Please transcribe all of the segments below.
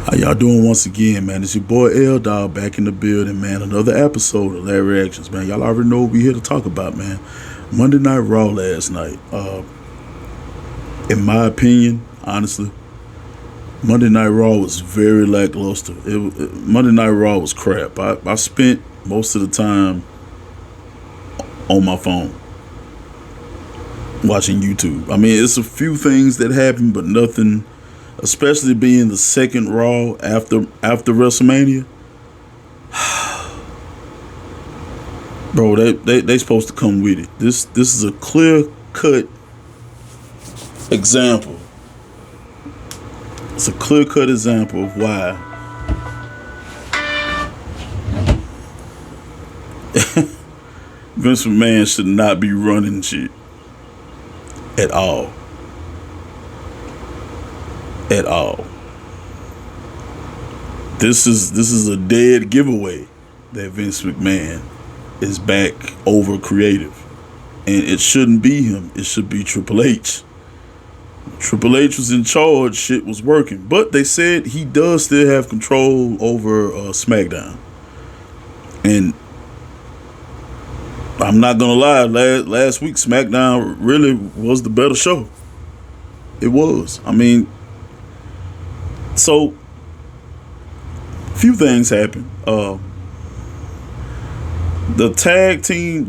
How y'all doing once again, man? It's your boy L Dog back in the building, man. Another episode of Larry Reactions, man. Y'all already know what we here to talk about, man. Monday Night Raw last night. In my opinion, honestly, Monday Night Raw was very lackluster. Monday Night Raw was crap. I spent most of the time on my phone watching YouTube. I mean, it's a few things that happened, but nothing. Especially being the second Raw after WrestleMania. Bro, they supposed to come with it. This is a clear cut example. It's a clear cut example of why Vince McMahon should not be running shit at all. At all. This is a dead giveaway that Vince McMahon is back over creative. And it shouldn't be him. It should be Triple H. Triple H was in charge, shit was working. But they said he does still have control over SmackDown. And I'm not gonna lie, last week SmackDown really was the better show. It was. I mean, so, few things happened. The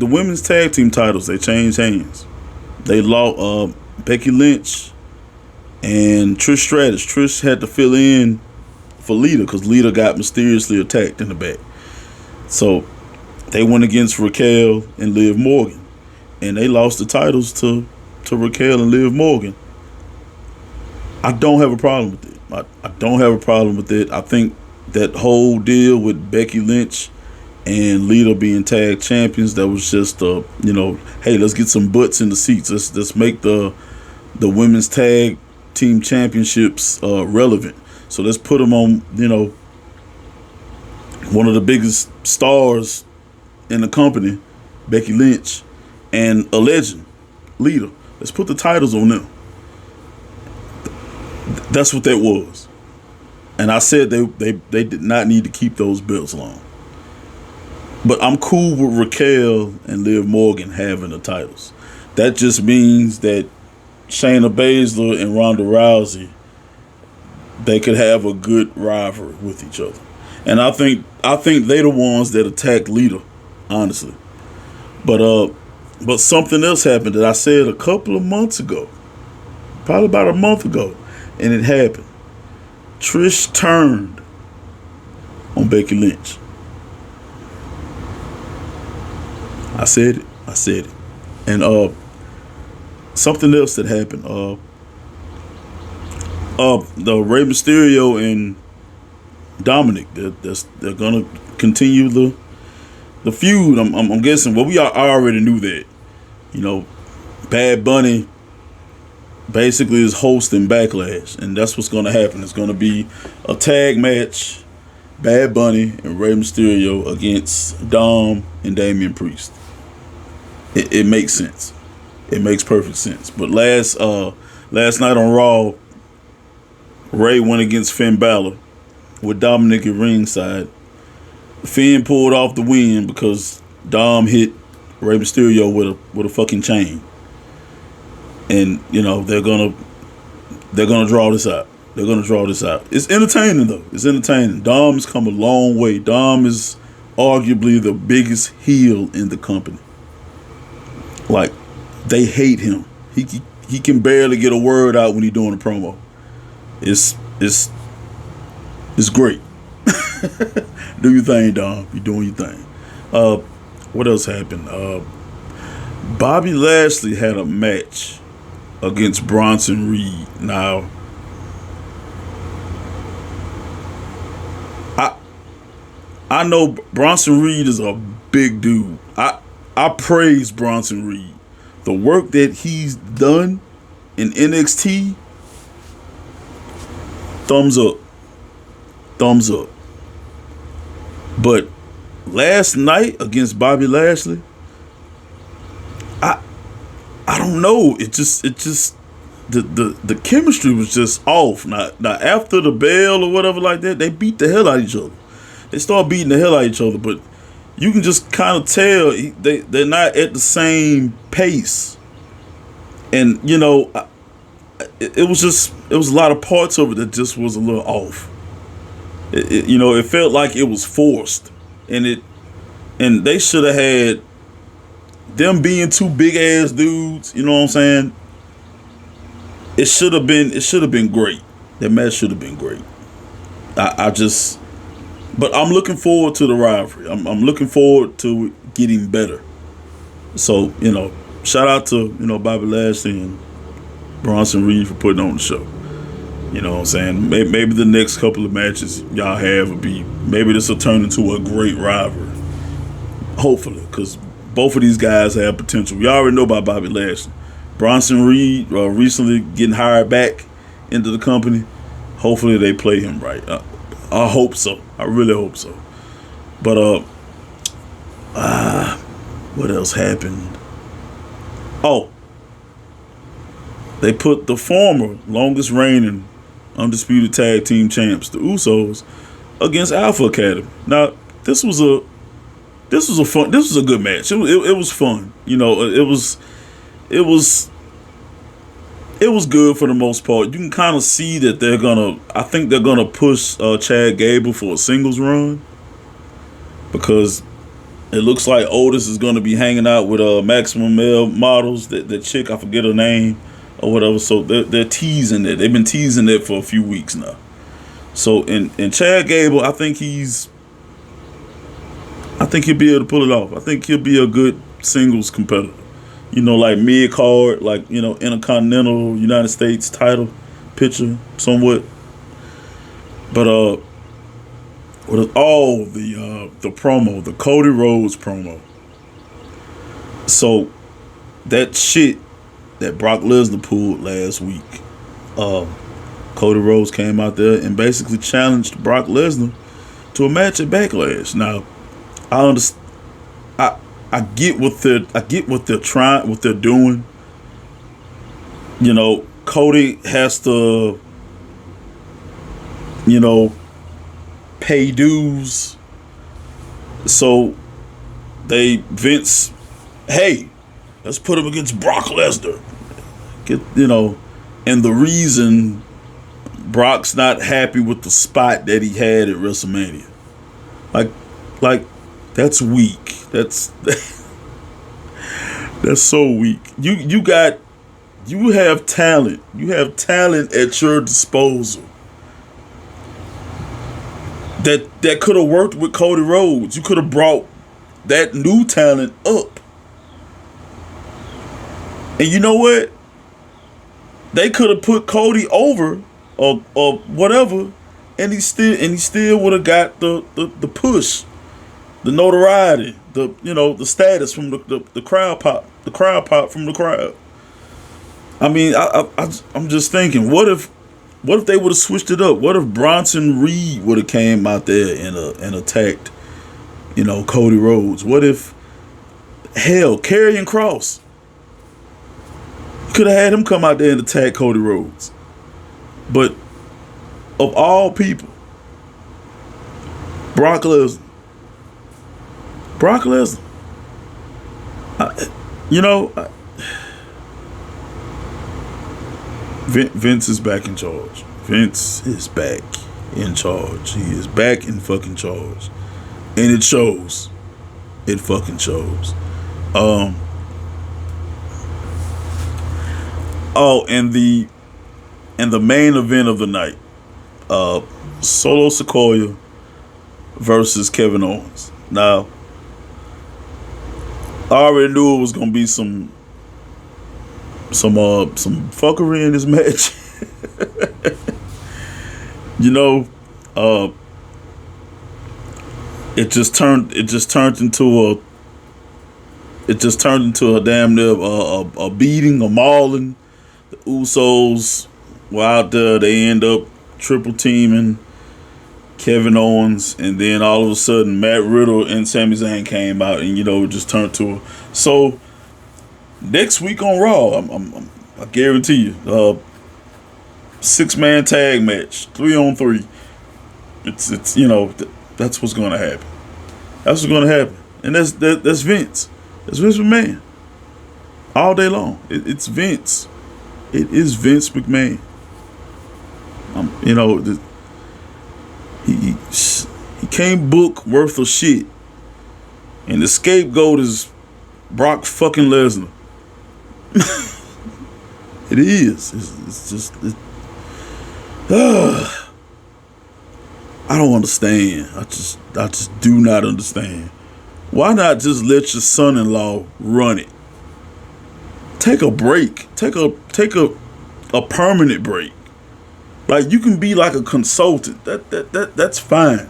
women's tag team titles, they changed hands. They lost Becky Lynch and Trish Stratus. Trish had to fill in for Lita because Lita got mysteriously attacked in the back. So they went against Raquel and Liv Morgan, and they lost the titles to Raquel and Liv Morgan. I don't have a problem with it. I don't have a problem with it. I think that whole deal with Becky Lynch and Lita being tag champions, that was just hey, let's get some butts in the seats. Let's make the women's tag team championships relevant. So let's put them on, one of the biggest stars in the company, Becky Lynch, and a legend, Lita. Let's put the titles on them. That's what that was. And I said they did not need to keep those belts long. But I'm cool with Raquel and Liv Morgan having the titles. That just means that Shayna Baszler and Ronda Rousey, they could have a good rivalry with each other. And I think they're the ones that attacked Lita, honestly. But something else happened that I said a couple of months ago. Probably about a month ago. And it happened. Trish turned on Becky Lynch. I said it. And something else that happened. The Rey Mysterio and Dominic, they're gonna continue the feud. I'm guessing. Well, I already knew that. Bad Bunny basically is hosting Backlash, and that's what's going to happen. It's going to be a tag match, Bad Bunny and Rey Mysterio against Dom and Damian Priest. It makes sense. It makes perfect sense. But last night on Raw, Rey went against Finn Balor with Dominic at ringside. Finn pulled off the win because Dom hit Rey Mysterio with a fucking chain. And they're gonna draw this out. They're gonna draw this out. It's entertaining though. It's entertaining. Dom's come a long way. Dom is arguably the biggest heel in the company. Like, they hate him. He can barely get a word out when he's doing a promo. It's great. Do your thing, Dom. You're doing your thing. What else happened? Bobby Lashley had a match against Bronson Reed. Now, I know Bronson Reed is a big dude. I praise Bronson Reed. The work that he's done in NXT, thumbs up. Thumbs up. But last night against Bobby Lashley, I don't know. It just the chemistry was just off. Now after the bell or whatever like that, they beat the hell out of each other. They start beating the hell out of each other, but you can just kind of tell they're not at the same pace. And it was a lot of parts of it that just was a little off. It felt like it was forced, and they should have had them being two big ass dudes. You know what I'm saying? It should have been great. That match should have been great. But I'm looking forward to the rivalry. I'm looking forward to it getting better. So, shout out to, Bobby Lashley and Bronson Reed for putting on the show. You know what I'm saying? Maybe the next couple of matches y'all have will be, maybe this will turn into a great rivalry. Hopefully, because both of these guys have potential. We already know about Bobby Lashley. Bronson Reed recently getting hired back into the company. Hopefully they play him right. I hope so. I really hope so. But what else happened? Oh, they put the former longest reigning undisputed tag team champs, the Usos, against Alpha Academy. Now this was a good match. It was fun. It was good for the most part. You can kind of see that I think they're gonna push Chad Gable for a singles run, because it looks like Otis is gonna be hanging out with Maximum Male Models. That chick, I forget her name or whatever. So they're teasing it. They've been teasing it for a few weeks now. So in Chad Gable, I think he'll be able to pull it off. I think he'll be a good singles competitor. Like mid-card, like, Intercontinental United States title picture, somewhat. But with all the promo, the Cody Rhodes promo. So that shit that Brock Lesnar pulled last week, Cody Rhodes came out there and basically challenged Brock Lesnar to a match at Backlash. Now, I understand. I get what they're doing. Cody has to, pay dues. So Vince, hey, let's put him against Brock Lesnar. And the reason Brock's not happy with the spot that he had at WrestleMania. Like that's weak. That's so weak. You have talent. You have talent at your disposal that could have worked with Cody Rhodes. You could have brought that new talent up. And you know what? They could have put Cody over or whatever, and he still would have got the push, the notoriety, the status from the crowd pop, from the crowd. I mean, I'm just thinking, what if they would have switched it up? What if Bronson Reed would have came out there and attacked, Cody Rhodes? What if, hell, Karrion Kross, you could have had him come out there and attack Cody Rhodes? But of all people, Brock Lesnar. Vince is back in charge. Vince is back in charge. He is back in fucking charge. And it shows. It fucking shows. And the main event of the night, Solo Sikoa versus Kevin Owens. Now, I already knew it was gonna be some fuckery in this match. It just turned into a damn near a beating, a mauling. The Usos were out there. They end up triple teaming Kevin Owens, and then all of a sudden Matt Riddle and Sami Zayn came out, and it just turned to so next week on Raw, I guarantee you, 6-man tag match, 3-on-3. It's that's what's going to happen. That's what's going to happen, and that's Vince. That's Vince McMahon. All day long, it's Vince. It is Vince McMahon. He can't book worth of shit, and the scapegoat is Brock fucking Lesnar. It is. It's just. I don't understand. I just do not understand. Why not just let your son-in-law run it? Take a break. Take a permanent break. Like, you can be like a consultant. That's fine.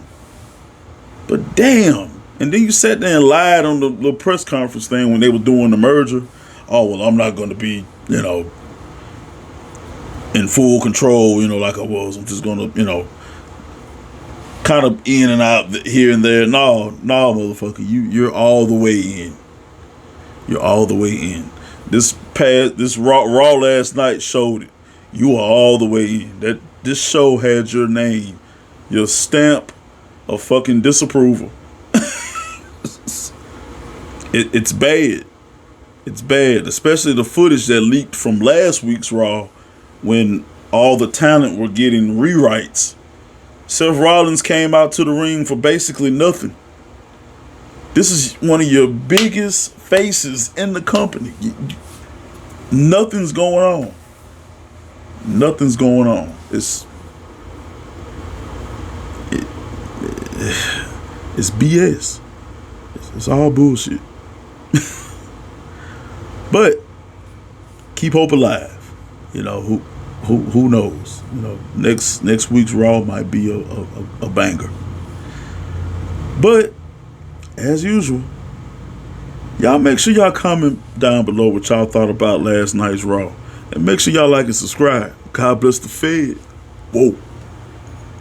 But damn. And then you sat there and lied on the little press conference thing when they were doing the merger. Oh, well, I'm not going to be, in full control, like I was. I'm just going to, kind of in and out here and there. No, motherfucker. You're all the way in. You're all the way in. This Raw last night showed it. You are all the way in. This show had your name, your stamp of fucking disapproval. It's bad. It's bad, especially the footage that leaked from last week's Raw when all the talent were getting rewrites. Seth Rollins came out to the ring for basically nothing. This is one of your biggest faces in the company. Nothing's going on. Nothing's going on. It's BS. It's all bullshit. But keep hope alive. Who knows? Next week's Raw might be a banger. But as usual, y'all make sure y'all comment down below what y'all thought about last night's Raw, and make sure y'all like and subscribe. God bless the Fed. Whoa.